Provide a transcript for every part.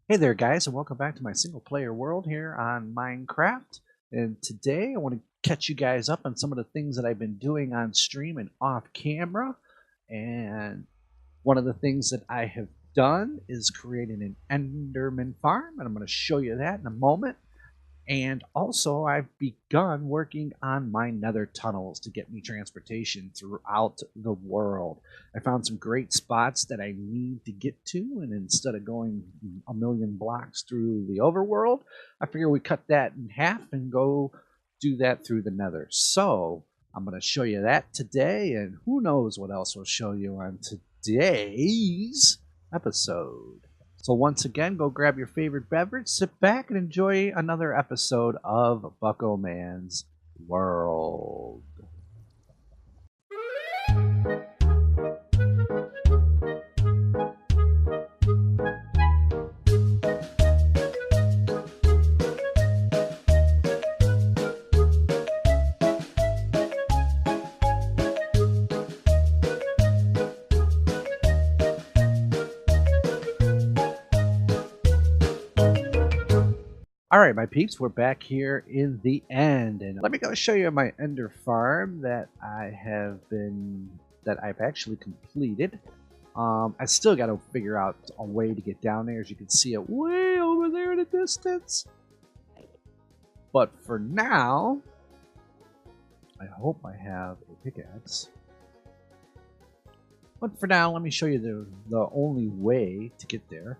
Hey there guys, and welcome back to my single player world here on Minecraft. And today I want to catch you guys up on some of the things that I've been doing on stream and off camera. And one of the things that I have done is creating an Enderman farm, and I'm going to show you that in a moment. And also, I've begun working on my Nether Tunnels to get me transportation throughout the world. I found some great spots that I need to get to, and instead of going a million blocks through the overworld, I figure we cut that in half and go do that through the Nether. So, I'm going to show you that today, and who knows what else we'll show you on today's episode. So once again, go grab your favorite beverage, sit back, and enjoy another episode of Bucko Man's World. Alright, my peeps, we're back here in the end, and let me go show you my Ender farm that I've actually completed. I still got to figure out a way to get down there. As you can see it way over there in the distance. But for now, I hope I have a pickaxe. But for now, let me show you the only way to get there.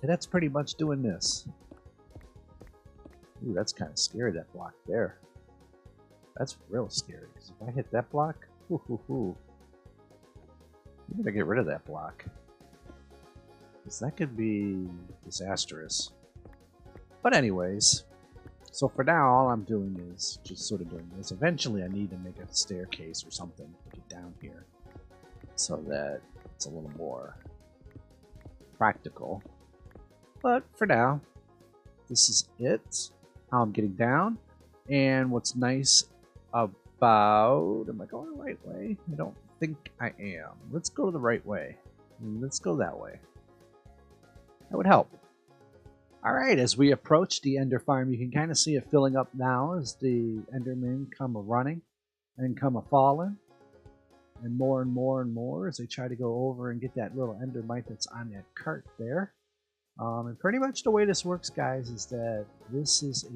And that's pretty much doing this. Ooh, that's kind of scary, that block there. That's real scary, because if I hit that block, you better get rid of that block. Because that could be disastrous. But anyways, so for now, all I'm doing is just sort of doing this. Eventually, I need to make a staircase or something to get down here, so that it's a little more practical. But for now, this is it. How I'm getting down, and what's nice about... Am I going the right way? I don't think I am. Let's go the right way. Let's go that way. That would help. Alright, as we approach the Ender farm, you can kind of see it filling up now as the Endermen come a-running and come a-falling. And more and more and more as they try to go over and get that little Endermite that's on that cart there. And pretty much the way this works, guys, is that this is a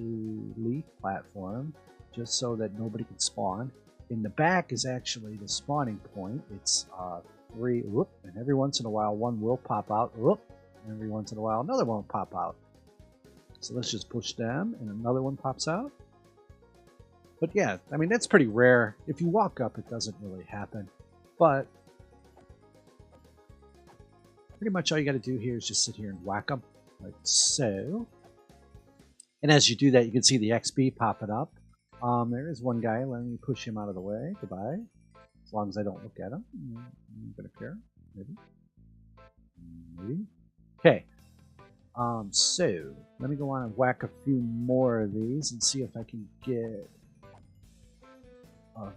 leaf platform, just so that nobody can spawn. In the back is actually the spawning point. It's and every once in a while one will pop out, and every once in a while another one will pop out. So let's just push them, and another one pops out. But yeah, I mean, that's pretty rare. If you walk up, it doesn't really happen. But pretty much all you got to do here is just sit here and whack them, like so. And as you do that, you can see the XP popping up. There is one guy. Let me push him out of the way. Goodbye. As long as I don't look at him. I'm going to care. Maybe. Maybe. Okay. So, let me go on and whack a few more of these and see if I can get a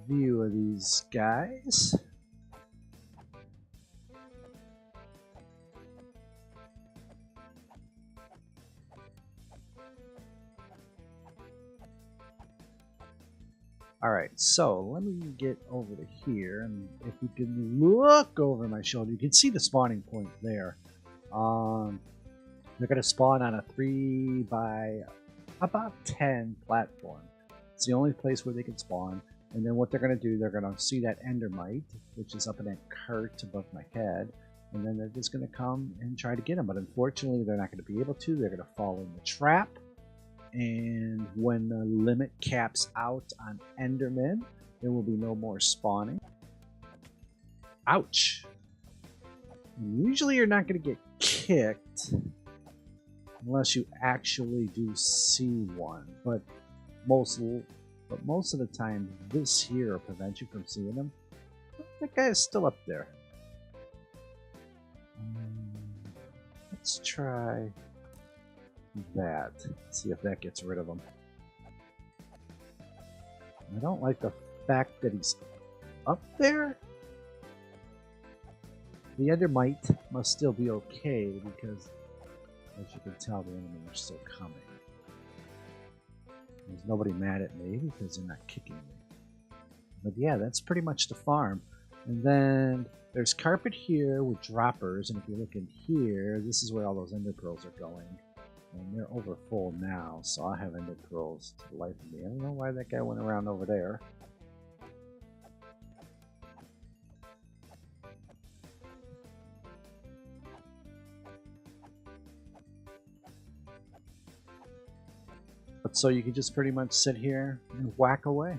view of these guys. Alright, so let me get over to here, and if you can look over my shoulder, you can see the spawning point there. They're going to spawn on a 3 by about 10 platform. It's the only place where they can spawn, and then what they're going to do, they're going to see that Endermite, which is up in that cart above my head, and then they're just going to come and try to get him, but unfortunately they're not going to be able to. They're going to fall in the trap. And when the limit caps out on Endermen, there will be no more spawning. Ouch! And usually you're not going to get kicked unless you actually do see one. But most of the time, this here will prevent you from seeing them. That guy is still up there. Let's try that. See if that gets rid of him. I don't like the fact that he's up there. The Endermite must still be okay because As you can tell, the Endermen are still coming. There's nobody mad at me because they're not kicking me. But yeah, that's pretty much the farm. And then there's carpet here with droppers, and if you look in here, this is where all those ender pearls are going. And they're over full now, so I have ender pearls to the life of me. I don't know why that guy went around over there. But so you can just pretty much sit here and whack away.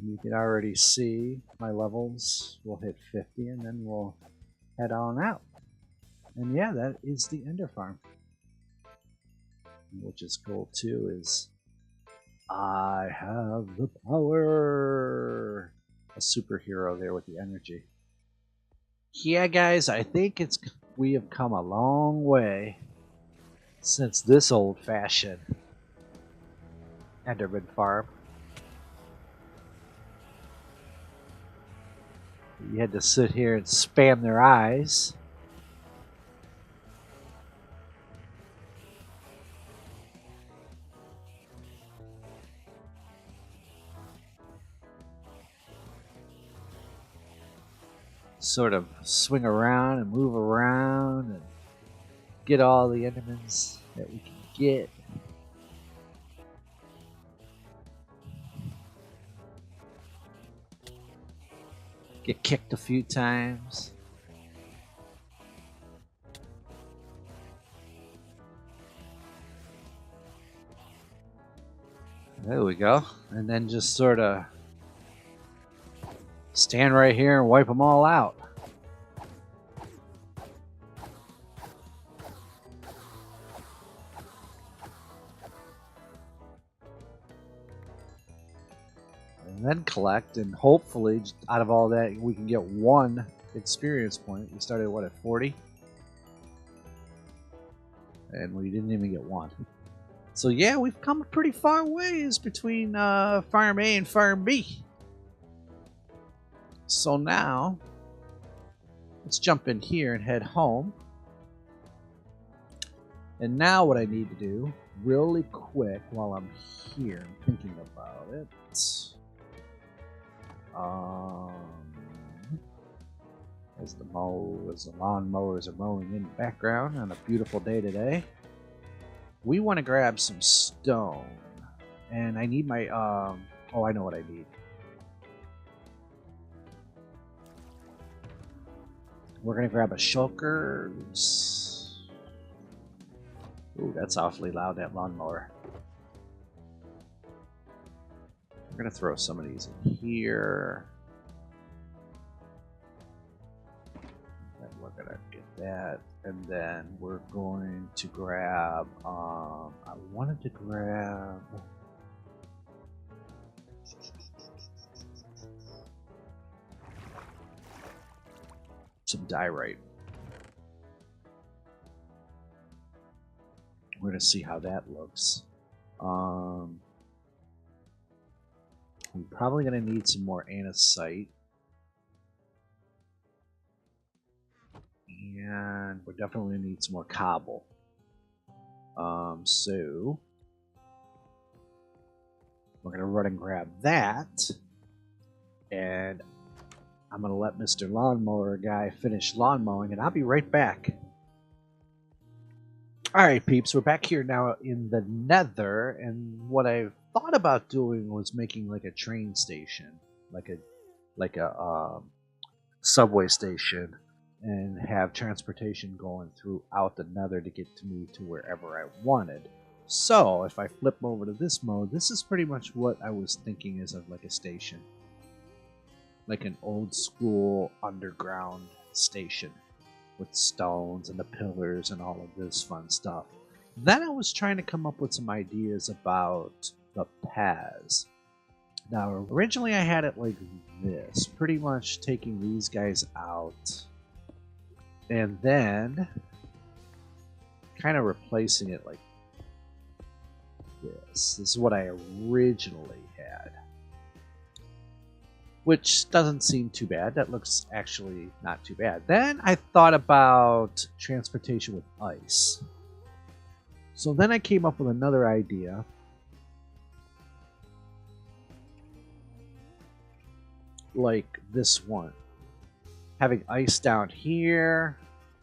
You can already see my levels will hit 50 and then we'll head on out. And yeah, that is the Ender Farm. Which is cool too, is I have the power. A superhero there with the energy. Yeah, guys, I think we have come a long way since this old-fashioned Enderman farm. You had to sit here and spam their eyes. Sort of swing around and move around and get all the Endermans that we can get. Get kicked a few times. There we go. And then just sort of stand right here and wipe them all out. And then collect, and hopefully out of all that we can get 1 experience point. We started what, at 40? And we didn't even get 1. So yeah, we've come a pretty far ways between Farm A and Farm B. So now, let's jump in here and head home. And now what I need to do, really quick, while I'm here and thinking about it, as the lawn mowers are mowing in the background on a beautiful day today, we want to grab some stone. And I need my, oh, I know what I need. We're going to grab a shulkers. Ooh, that's awfully loud, that lawnmower. We're going to throw some of these in here. And we're going to get that. And then we're going to grab, I wanted to grab some diorite. We're going to see how that looks. We're probably going to need some more andesite. And we're definitely going to need some more cobble. So we're going to run and grab that. And I'm going to let Mr. Lawnmower guy finish lawn mowing, and I'll be right back. Alright, peeps, we're back here now in the Nether, and what I thought about doing was making like a train station, like a subway station, and have transportation going throughout the Nether to get to me to wherever I wanted. So, if I flip over to this mode, this is pretty much what I was thinking is of like a station. Like an old school underground station with stones and the pillars and all of this fun stuff. Then I was trying to come up with some ideas about the paths. Now, originally I had it like this, pretty much taking these guys out and then kind of replacing it like this. This is what I originally had. which doesn't seem too bad. That looks actually not too bad. Then I thought about transportation with ice. So then I came up with another idea. Like this one. Having ice down here,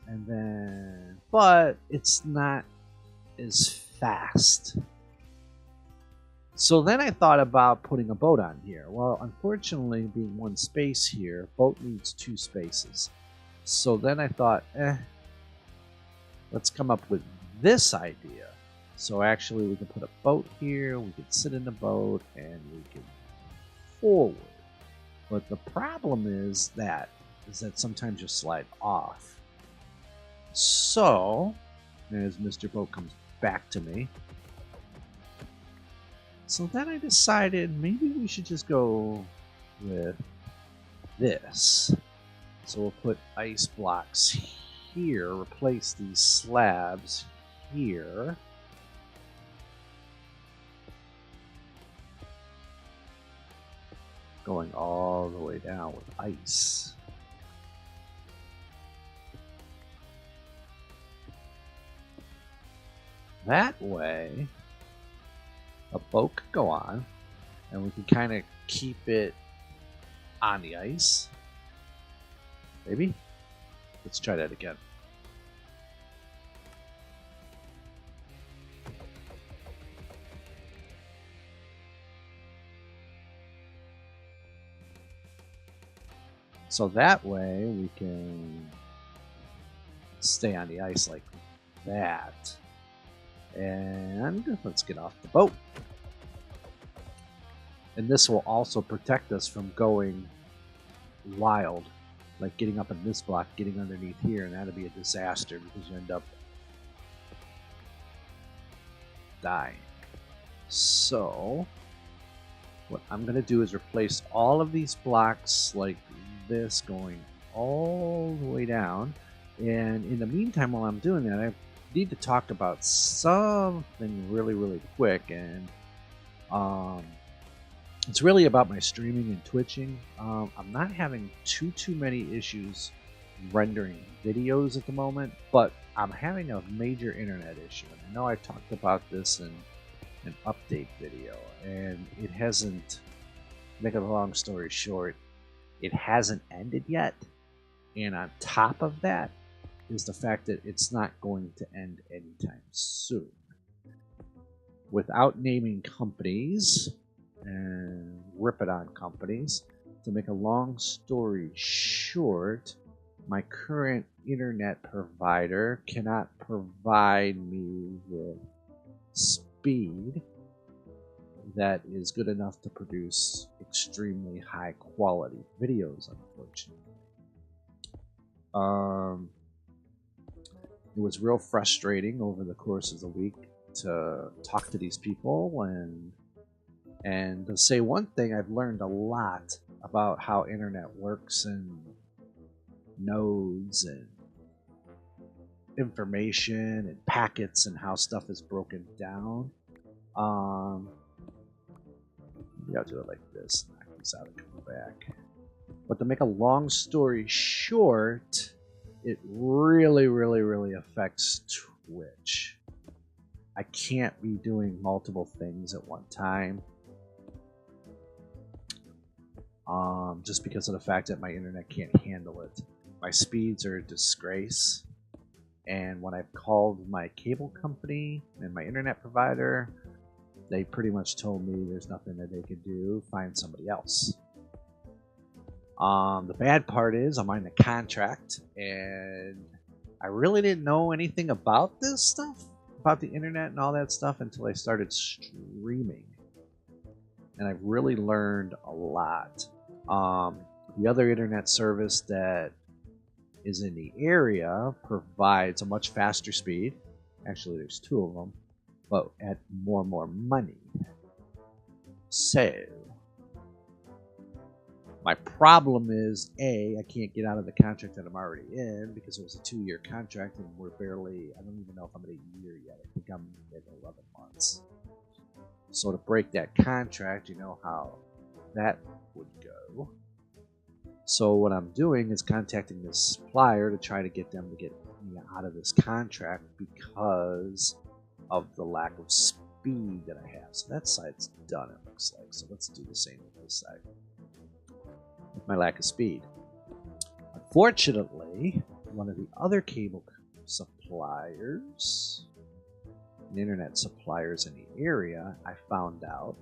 and then... But it's not as fast. So then I thought about putting a boat on here. Well, unfortunately, being one space here, boat needs 2 spaces. So then I thought, let's come up with this idea. So actually we can put a boat here, we can sit in the boat, and we can forward. But the problem is that sometimes you slide off. So, as Mr. Boat comes back to me, so then I decided maybe we should just go with this. So we'll put ice blocks here, replace these slabs here. Going all the way down with ice. That way, a boat could go on, and we can kind of keep it on the ice. Maybe? Let's try that again. So that way we can stay on the ice like that. And let's get off the boat. And this will also protect us from going wild. Like getting up in this block, getting underneath here, and that'll be a disaster because you end up dying. So what I'm going to do is replace all of these blocks like this going all the way down. And in the meantime, while I'm doing that, I need to talk about something really quick, and it's really about my streaming and twitching. I'm not having too many issues rendering videos at the moment, but I'm having a major internet issue, and I know I talked about this in an update video, and it hasn't, to make a long story short, it hasn't ended yet. And on top of that is the fact that it's not going to end anytime soon. Without naming companies and rip it on companies, to make a long story short, my current internet provider cannot provide me with speed that is good enough to produce extremely high quality videos, unfortunately. It was real frustrating over the course of the week to talk to these people and to say one thing. I've learned a lot about how internet works and nodes and information and packets and how stuff is broken down. Maybe I'll do it like this, knock these out and come back. But to make a long story short, it really affects Twitch. I can't be doing multiple things at one time. Just because of the fact that my internet can't handle it. My speeds are a disgrace. And when I've called my cable company and my internet provider, they pretty much told me there's nothing that they could do, find somebody else. The bad part is I'm on a contract, and I really didn't know anything about this stuff, about the internet and all that stuff, until I started streaming. And I've really learned a lot. The other internet service that is in the area provides a much faster speed. Actually, there's 2 of them, but at more money. So my problem is, A, I can't get out of the contract that I'm already in because it was a 2-year contract, and we're barely, I don't even know if I'm at a year yet. I think I'm at 11 months. So to break that contract, you know how that would go. So what I'm doing is contacting this supplier to try to get them to get me out of this contract because of the lack of speed that I have. So that side's done, it looks like. So let's do the same with this side. With my lack of speed. Unfortunately, one of the other cable suppliers, and internet suppliers in the area, I found out,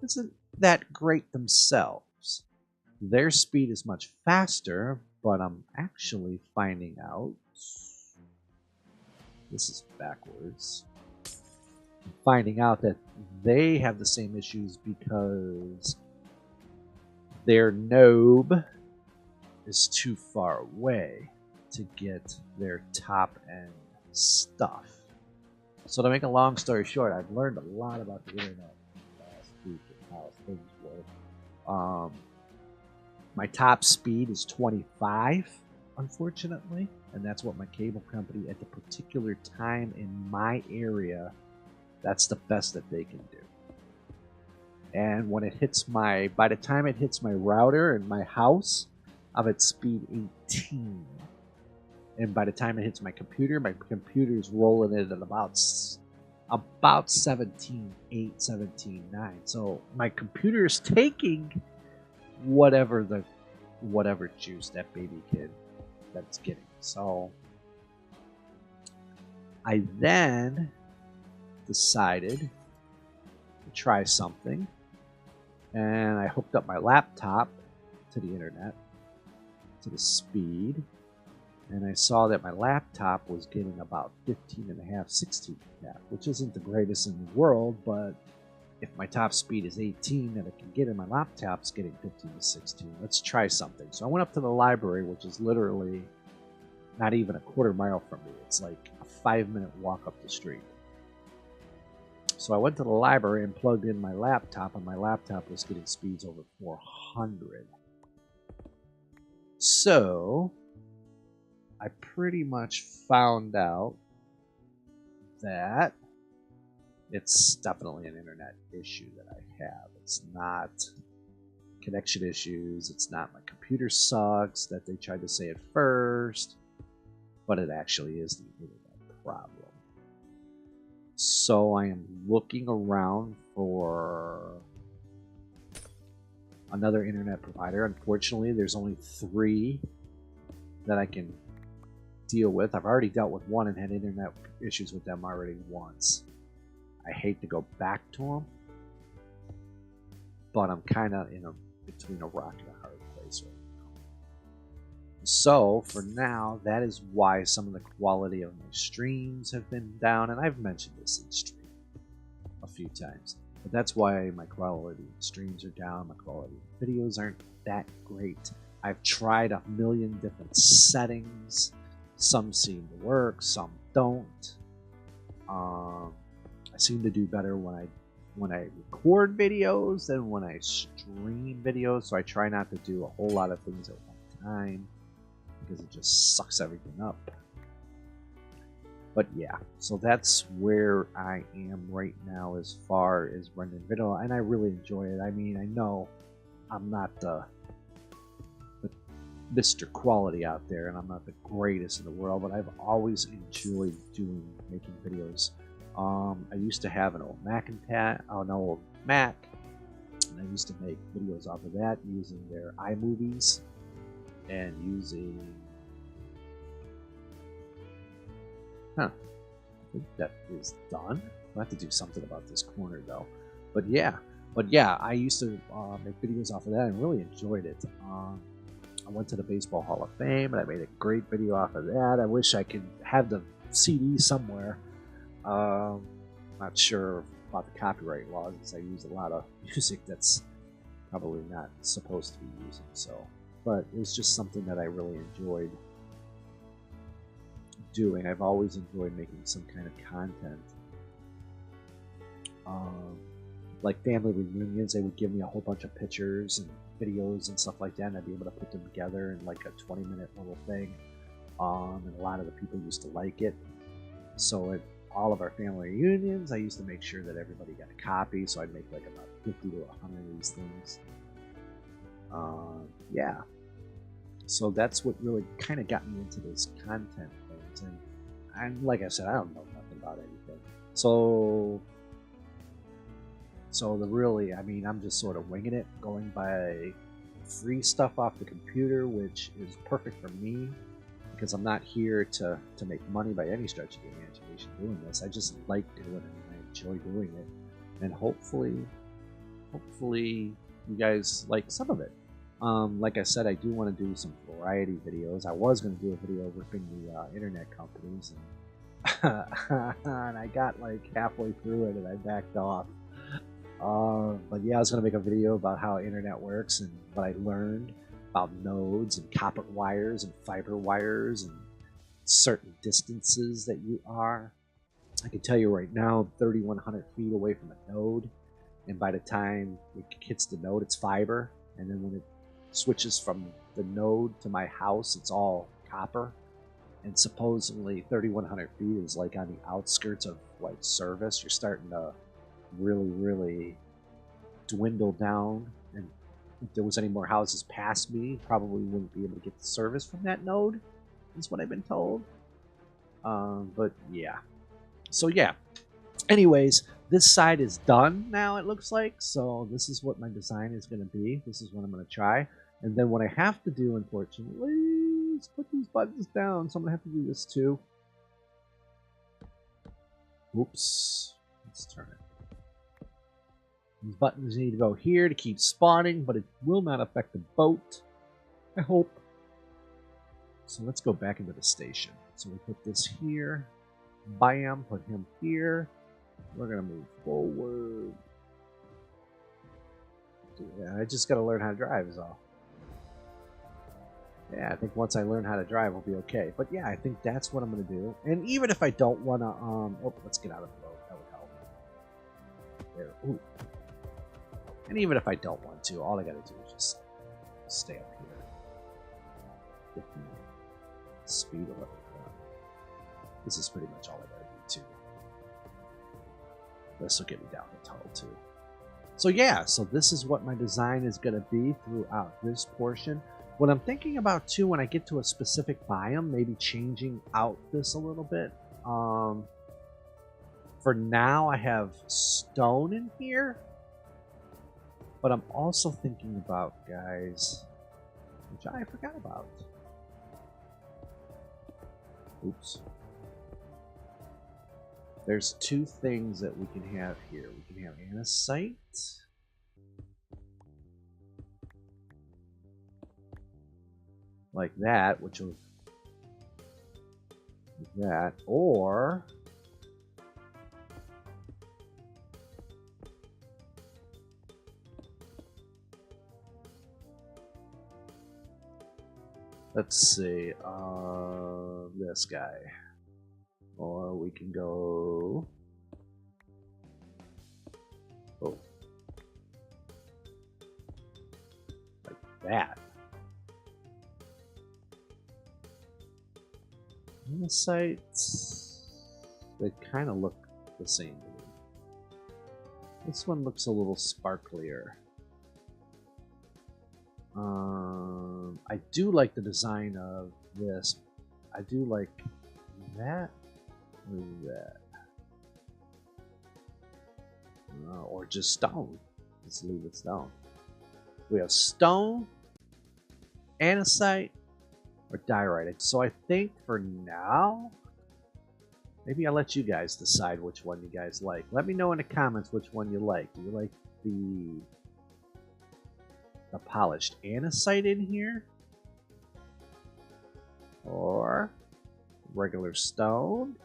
isn't that great themselves. Their speed is much faster, but I'm actually finding out, this is backwards, I'm finding out that they have the same issues because their node is too far away to get their top end stuff. So to make a long story short, I've learned a lot about the internet last week and how things work. My top speed is 25, unfortunately, and that's what my cable company at the particular time in my area, that's the best that they can do. And when it hits by the time it hits my router in my house, I'm at speed 18. And by the time it hits my computer's rolling it at about 17.8, 17.9. So my computer's taking whatever juice that baby kid that's getting. So I then decided to try something, and I hooked up my laptop to the internet, to the speed, and I saw that my laptop was getting about 15.5, 16.5, which isn't the greatest in the world, but if my top speed is 18 that I can get in my laptop's getting 15 to 16. Let's try something. So I went up to the library, which is literally not even a quarter mile from me. It's like a 5-minute walk up the street. So I went to the library and plugged in my laptop, and my laptop was getting speeds over 400. So I pretty much found out that it's definitely an internet issue that I have. It's not connection issues. It's not my computer sucks that they tried to say at first, but it actually is the internet problem. So I am looking around for another internet provider. Unfortunately, there's only 3 that I can deal with. I've already dealt with one and had internet issues with them already once. I hate to go back to them, but I'm kind of between a rock and a hard place right now. So for now, that is why some of the quality of my streams have been down, and I've mentioned this in stream a few times, but that's why my quality of streams are down. My quality of videos aren't that great. I've tried a million different settings. Some seem to work, some don't. I seem to do better when I record videos than when I stream videos, so I try not to do a whole lot of things at one time because it just sucks everything up. But yeah, so that's where I am right now as far as rendering video, and I really enjoy it. I mean, I know I'm not the Mr. Quality out there, and I'm not the greatest in the world, but I've always enjoyed making videos. I used to have an old Mac, and I used to make videos off of that using their iMovies and using. I think that is done. I'll have to do something about this corner though. But yeah, I used to make videos off of that and really enjoyed it. I went to the Baseball Hall of Fame, and I made a great video off of that. I wish I could have the CD somewhere. Not sure about the copyright laws, since I use a lot of music that's probably not supposed to be using. So, but it was just something that I really enjoyed doing. I've always enjoyed making some kind of content. Like family reunions, they would give me a whole bunch of pictures and videos and stuff like that, and I'd be able to put them together in like a 20-minute little thing. And a lot of the people used to like it. So at all of our family reunions, I used to make sure that everybody got a copy, so I'd make like about 50 to 100 of these things. Yeah. So that's what really kind of got me into this content things. And like I said, I don't know nothing about anything. So the really, I mean, I'm just sort of winging it, going by free stuff off the computer, which is perfect for me because I'm not here to make money by any stretch of the imagination doing this. I just like doing it and I enjoy doing it. And hopefully you guys like some of it. Like I said, I do want to do some variety videos. I was going to do a video ripping the internet companies, and I got like halfway through it and I backed off. But yeah, I was going to make a video about how internet works and what I learned about nodes and copper wires and fiber wires and certain distances that you are. I can tell you right now, 3,100 feet away from a node, and by the time it hits the node, it's fiber, and then when it switches from the node to my house, it's all copper. And supposedly 3,100 feet is like on the outskirts of like service. You're starting to really dwindle down, and if there was any more houses past me, probably wouldn't be able to get the service from that node, is what I've been told. But yeah, so yeah, anyways, this side is done now, it looks like. So this is what my design is going to be. This is what I'm going to try. And then what I have to do, unfortunately, is put these buttons down. So I'm going to have to do this too. Oops. Let's turn it. These buttons need to go here to keep spawning, but it will not affect the boat, I hope. So let's go back into the station. So we put this here. Bam, put him here. We're going to move forward. Yeah, I just got to learn how to drive is all. Yeah, I think once I learn how to drive, we'll be okay. But yeah, I think that's what I'm going to do. And even if I don't want to, oh, let's get out of the boat. That would help. There. Ooh. And even if I don't want to, all I got to do is just stay up here. Get the speed of it. This is pretty much all I got to do too. This will get me down the tunnel too. So yeah, so this is what my design is going to be throughout this portion. What I'm thinking about too, when I get to a specific biome, maybe changing out this a little bit. For now, I have stone in here. But I'm also thinking about, guys, which I forgot about. Oops. There's two things that we can have here. We can have andesite. Like that, which will... that, or... let's see, this guy. Or we can go... oh. Like that. And the sites, they kind of look the same to me. This one looks a little sparklier. I do like the design of this. I do like that or that. Or just stone. Let's leave it stone. We have stone, andesite, or diorite. So I think for now, maybe I'll let you guys decide which one you guys like. Let me know in the comments which one you like. Do you like the polished andesite in here, or regular stone?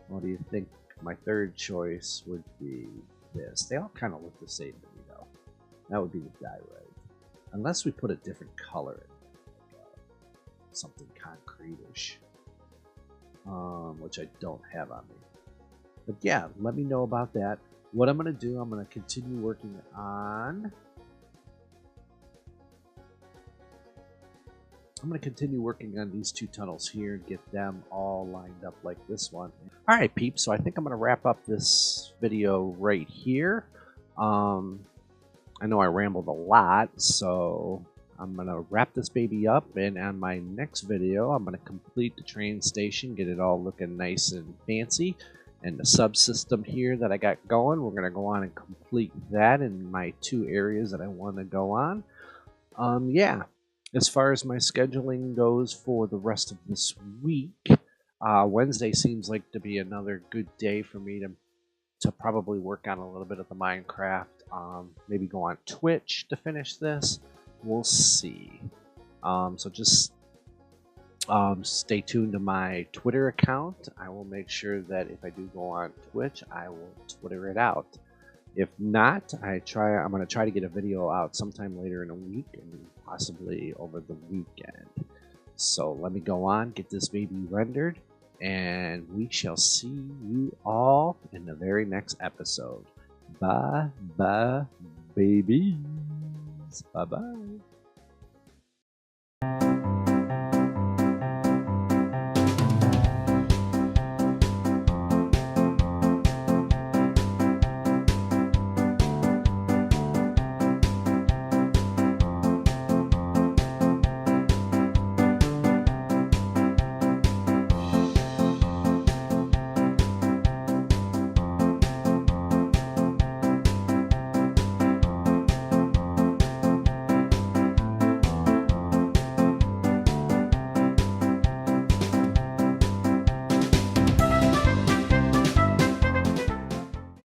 Or do you think my third choice would be this? They all kind of look the same to me though. That would be the diorite, unless we put a different color in, like something concrete-ish, which I don't have on me. But yeah, let me know about that. What I'm going to do, I'm going to continue working on... these two tunnels here and get them all lined up like this one. Alright peeps, so I think I'm going to wrap up this video right here. I know I rambled a lot, so I'm going to wrap this baby up, and on my next video, I'm going to complete the train station, get it all looking nice and fancy. And the subsystem here that I got going, we're going to go on and complete that in my 2 areas that I want to go on. Yeah, as far as my scheduling goes for the rest of this week, Wednesday seems like to be another good day for me to probably work on a little bit of the Minecraft. Maybe go on Twitch to finish this. We'll see. So just stay tuned to my Twitter account. I will make sure that if I do go on Twitch, I will Twitter it out. If not, I'm going to try to get a video out sometime later in a week and possibly over the weekend. So let me go on, get this baby rendered, and we shall see you all in the very next episode. Bye, bye, babies. Bye-bye.